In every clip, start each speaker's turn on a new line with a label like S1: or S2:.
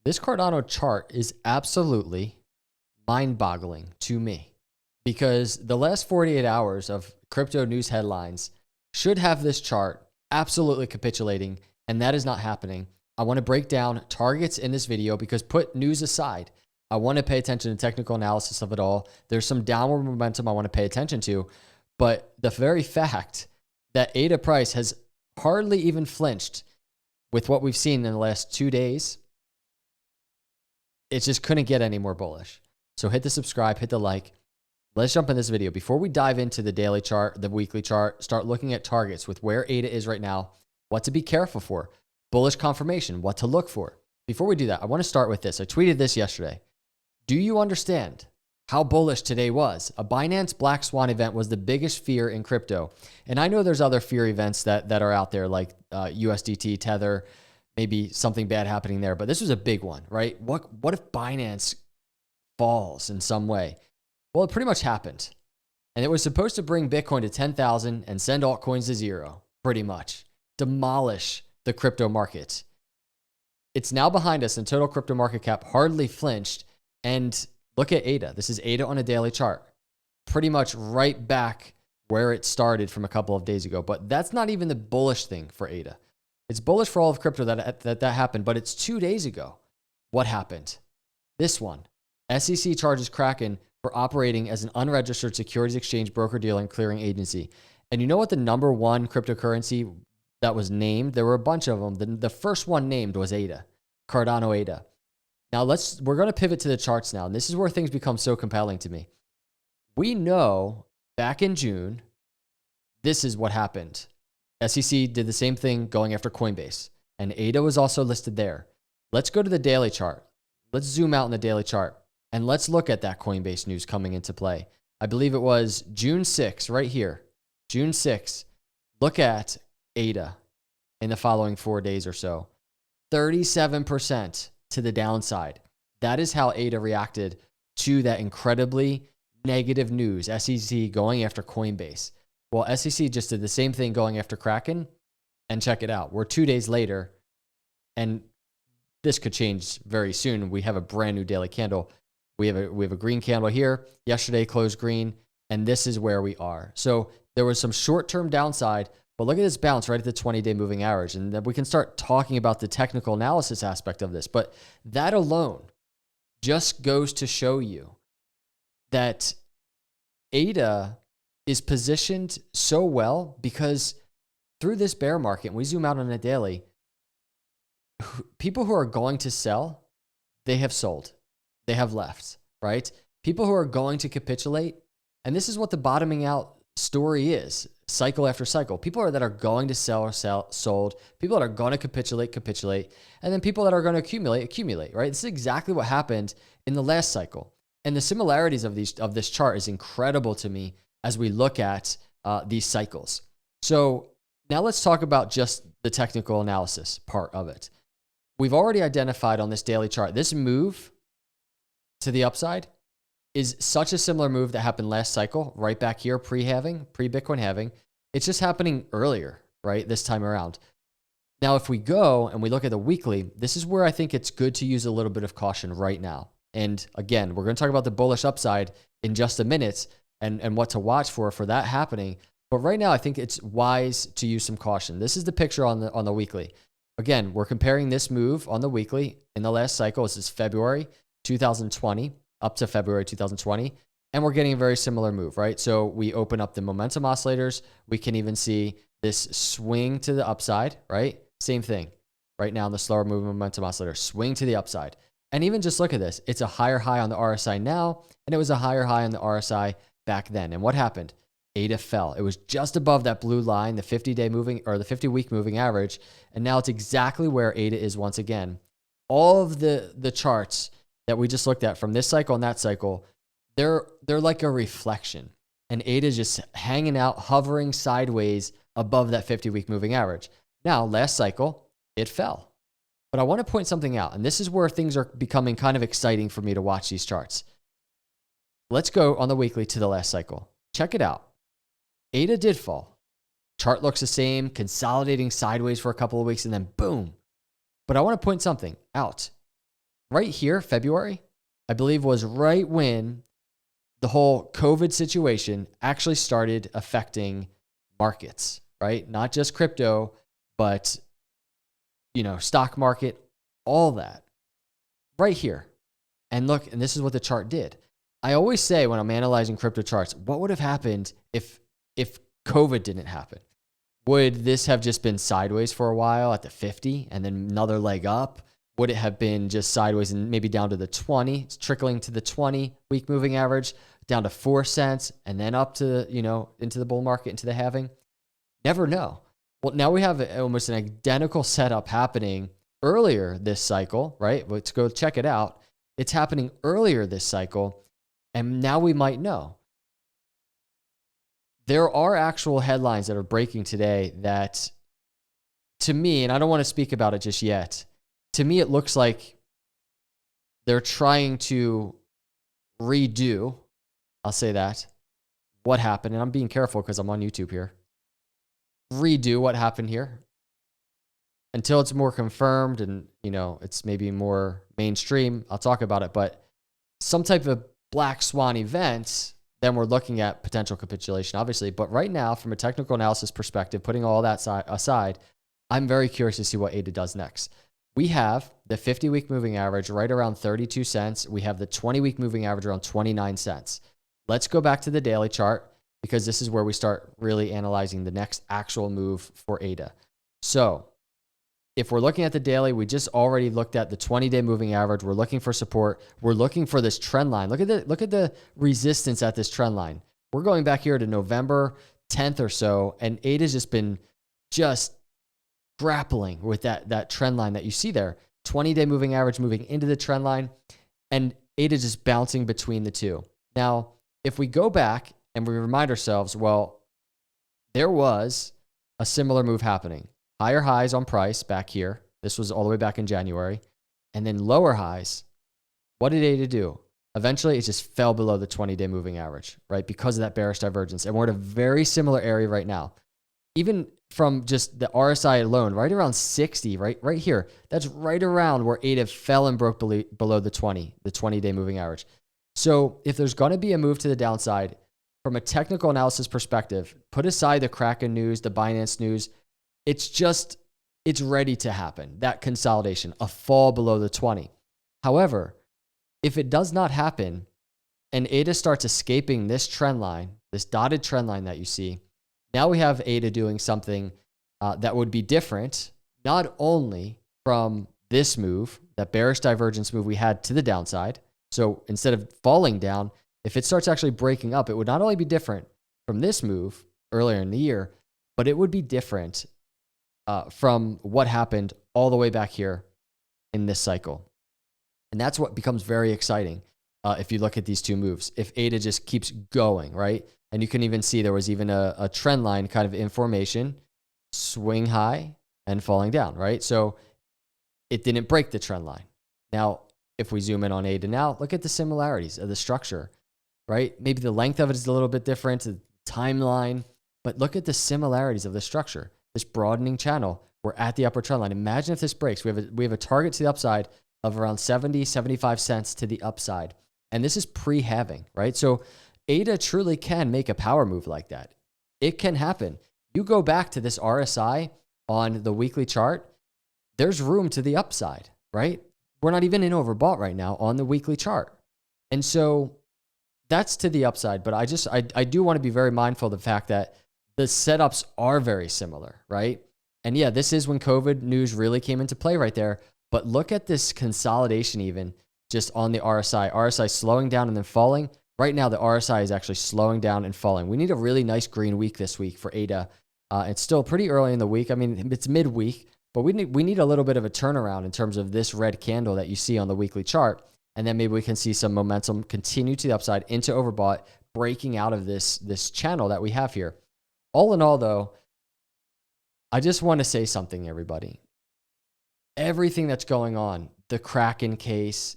S1: This Cardano chart is absolutely mind-boggling to me because the last 48 hours of crypto news headlines should have this chart absolutely capitulating, and that is not happening. I want to break down targets in this video because, put news aside, I want to pay attention to technical analysis of it all. There's some downward momentum I want to pay attention to, but the very fact that ADA price has hardly even flinched with what we've seen in the last 2 days, it just couldn't get any more bullish. So hit the subscribe, hit the like. Let's jump in this video. Before we dive into the daily chart, the weekly chart, start looking at targets with where ADA is right now, what to be careful for, bullish confirmation, what to look for. Before we do that, I want to start with this. I tweeted this yesterday. Do you understand how bullish today was? A Binance Black Swan event was the biggest fear in crypto. And I know there's other fear events that are out there like USDT, Tether, maybe something bad happening there. But this was a big one, right? What if Binance falls in some way? Well, it pretty much happened. And it was supposed to bring Bitcoin to 10,000 and send altcoins to zero, pretty much. Demolish the crypto market. It's now behind us and total crypto market cap hardly flinched. And look at ADA. This is ADA on a daily chart. Pretty much right back where it started from a couple of days ago. But that's not even the bullish thing for ADA. It's bullish for all of crypto that happened, but it's 2 days ago. What happened? This one. SEC charges Kraken for operating as an unregistered securities exchange, broker-dealer, and clearing agency. And you know what the number one cryptocurrency that was named? There were a bunch of them. The first one named was ADA, Cardano ADA. Now we're going to pivot to the charts now. And this is where things become so compelling to me. We know back in June, this is what happened. SEC did the same thing going after Coinbase, and ADA was also listed there. Let's go to the daily chart. Let's zoom out in the daily chart, and let's look at that Coinbase news coming into play. I believe it was June 6th, right here. June 6th. Look at ADA in the following 4 days or so. 37% to the downside. That is how ADA reacted to that incredibly negative news. SEC going after Coinbase. Well, SEC just did the same thing going after Kraken, and check it out. We're 2 days later, and this could change very soon. We have a brand new daily candle. We have a green candle here. Yesterday closed green, and this is where we are. So there was some short-term downside, but look at this bounce right at the 20-day moving average, and then we can start talking about the technical analysis aspect of this. But that alone just goes to show you that ADA is positioned so well because through this bear market, and we zoom out on a daily, people who are going to sell, they have sold. They have left, right? People who are going to capitulate, and this is what the bottoming out story is, cycle after cycle. People that are going to sell or sold, people that are going to capitulate, and then people that are going to accumulate, right? This is exactly what happened in the last cycle. And the similarities of this chart is incredible to me as we look at these cycles. So now let's talk about just the technical analysis part of it. We've already identified on this daily chart, this move to the upside is such a similar move that happened last cycle, right back here, pre-Bitcoin halving. It's just happening earlier, right, this time around. Now, if we go and we look at the weekly, this is where I think it's good to use a little bit of caution right now. And again, we're going to talk about the bullish upside in just a minute and what to watch for that happening. But right now, I think it's wise to use some caution. This is the picture on the weekly. Again, we're comparing this move on the weekly in the last cycle. This is February 2020 up to February 2020. And we're getting a very similar move, right? So we open up the momentum oscillators. We can even see this swing to the upside, right? Same thing. Right now in the slower moving momentum oscillator, swing to the upside. And even just look at this. It's a higher high on the RSI now, and it was a higher high on the RSI back then. And what happened? ADA fell. It was just above that blue line, the 50-day moving or the 50-week moving average. And now it's exactly where ADA is once again. All of the charts that we just looked at from this cycle and that cycle, they're like a reflection. And ADA is just hanging out, hovering sideways above that 50-week moving average. Now, last cycle, it fell. But I want to point something out, and this is where things are becoming kind of exciting for me to watch these charts. Let's go on the weekly to the last cycle. Check it out. ADA did fall. Chart looks the same, consolidating sideways for a couple of weeks, and then boom. But I want to point something out. right here, February, I believe was right when the whole COVID situation actually started affecting markets, right? Not just crypto, but stock market, all that right here. And look, and this is what the chart did. I always say when I'm analyzing crypto charts, what would have happened if COVID didn't happen? Would this have just been sideways for a while at the 50 and then another leg up? Would it have been just sideways and maybe down to the 20, trickling to the 20-week moving average, down to 4 cents, and then up to, into the bull market, into the halving? Never know. Well, now we have almost an identical setup happening earlier this cycle, right? Let's go check it out. It's happening earlier this cycle, and now we might know. There are actual headlines that are breaking today that, to me, and I don't want to speak about it just yet, to me it looks like they're trying to redo, I'll say that, what happened, and I'm being careful because I'm on YouTube here, redo what happened here until it's more confirmed and, it's maybe more mainstream. I'll talk about it, but some type of black swan event, then we're looking at potential capitulation, obviously. But right now, from a technical analysis perspective, putting all that aside, I'm very curious to see what ADA does next. We have the 50-week moving average right around 32 cents. We have the 20-week moving average around 29 cents. Let's go back to the daily chart because this is where we start really analyzing the next actual move for ADA. So if we're looking at the daily, we just already looked at the 20-day moving average. We're looking for support. We're looking for this trend line. Look at the resistance at this trend line. We're going back here to November 10th or so, and ADA's just been grappling with that trend line that you see there. 20-day moving average moving into the trend line, and ADA just bouncing between the two. Now, if we go back and we remind ourselves, well, there was a similar move happening. Higher highs on price back here. This was all the way back in January. And then lower highs. What did ADA do? Eventually, it just fell below the 20-day moving average, right? Because of that bearish divergence. And we're at a very similar area right now. Even from just the RSI alone, right around 60, right here. That's right around where ADA fell and broke below the 20-day moving average. So if there's going to be a move to the downside, from a technical analysis perspective, put aside the Kraken news, the Binance news, it's ready to happen. That consolidation, a fall below the 20. However, if it does not happen and ADA starts escaping this trend line, this dotted trend line that you see, now we have ADA doing something that would be different, not only from this move, that bearish divergence move we had to the downside. So instead of falling down, if it starts actually breaking up, it would not only be different from this move earlier in the year, but it would be different from what happened all the way back here in this cycle. And that's what becomes very exciting if you look at these two moves. If ADA just keeps going, right? And you can even see there was even a trend line kind of in formation, swing high and falling down, right? So it didn't break the trend line. Now, if we zoom in on ADA now, look at the similarities of the structure, right? Maybe the length of it is a little bit different, the timeline, but look at the similarities of the structure. This broadening channel, we're at the upper trend line. Imagine if this breaks. We have a target to the upside of around 70, 75 cents to the upside. And this is pre-halving, right? So ADA truly can make a power move like that. It can happen. You go back to this RSI on the weekly chart, there's room to the upside, right? We're not even in overbought right now on the weekly chart. And so that's to the upside. But I do want to be very mindful of the fact that the setups are very similar, right? And yeah, this is when COVID news really came into play right there. But look at this consolidation even just on the RSI. RSI slowing down and then falling. Right now, the RSI is actually slowing down and falling. We need a really nice green week this week for ADA. It's still pretty early in the week. I mean, it's midweek, but we need a little bit of a turnaround in terms of this red candle that you see on the weekly chart. And then maybe we can see some momentum continue to the upside into overbought, breaking out of this channel that we have here. All in all, though, I just want to say something, everybody. Everything that's going on, the Kraken case,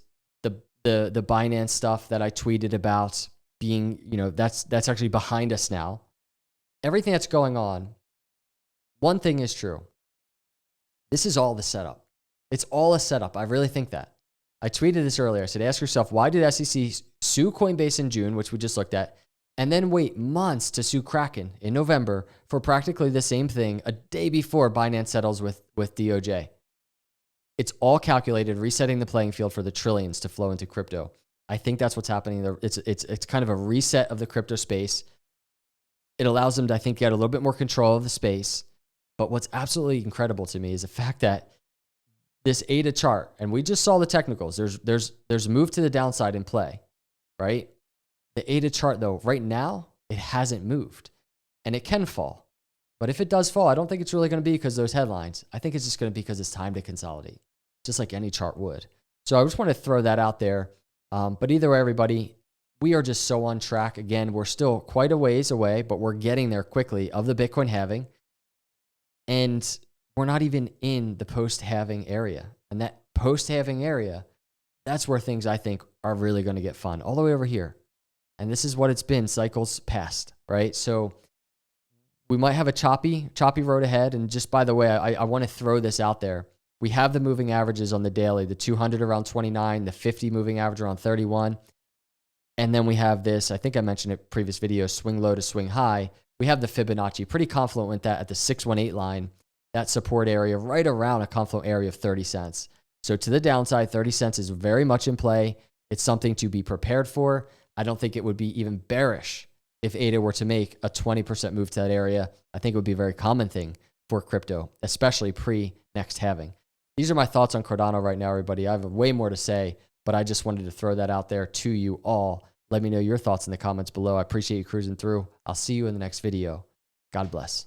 S1: the Binance stuff that I tweeted about being, that's actually behind us now. Everything that's going on, one thing is true. This is all the setup. It's all a setup. I really think that. I tweeted this earlier. I said, ask yourself, why did SEC sue Coinbase in June, which we just looked at, and then wait months to sue Kraken in November for practically the same thing a day before Binance settles with DOJ? It's all calculated, resetting the playing field for the trillions to flow into crypto. I think that's what's happening there. It's kind of a reset of the crypto space. It allows them to, I think, get a little bit more control of the space. But what's absolutely incredible to me is the fact that this ADA chart, and we just saw the technicals. There's a move to the downside in play, right? The ADA chart, though, right now, it hasn't moved. And it can fall. But if it does fall, I don't think it's really going to be because of those headlines. I think it's just going to be because it's time to consolidate, just like any chart would. So I just want to throw that out there. But either way, everybody, we are just so on track. Again, we're still quite a ways away, but we're getting there quickly of the Bitcoin halving. And we're not even in the post-halving area. And that post-halving area, that's where things, I think, are really going to get fun, all the way over here. And this is what it's been cycles past, right? So we might have a choppy road ahead. And just by the way, I want to throw this out there. We have the moving averages on the daily, the 200 around 29, the 50 moving average around 31. And then we have this, I think I mentioned it in previous video, swing low to swing high. We have the Fibonacci, pretty confluent with that at the 618 line, that support area right around a confluent area of 30 cents. So to the downside, 30 cents is very much in play. It's something to be prepared for. I don't think it would be even bearish if ADA were to make a 20% move to that area. I think it would be a very common thing for crypto, especially pre-next halving. These are my thoughts on Cardano right now, everybody. I have way more to say, but I just wanted to throw that out there to you all. Let me know your thoughts in the comments below. I appreciate you cruising through. I'll see you in the next video. God bless.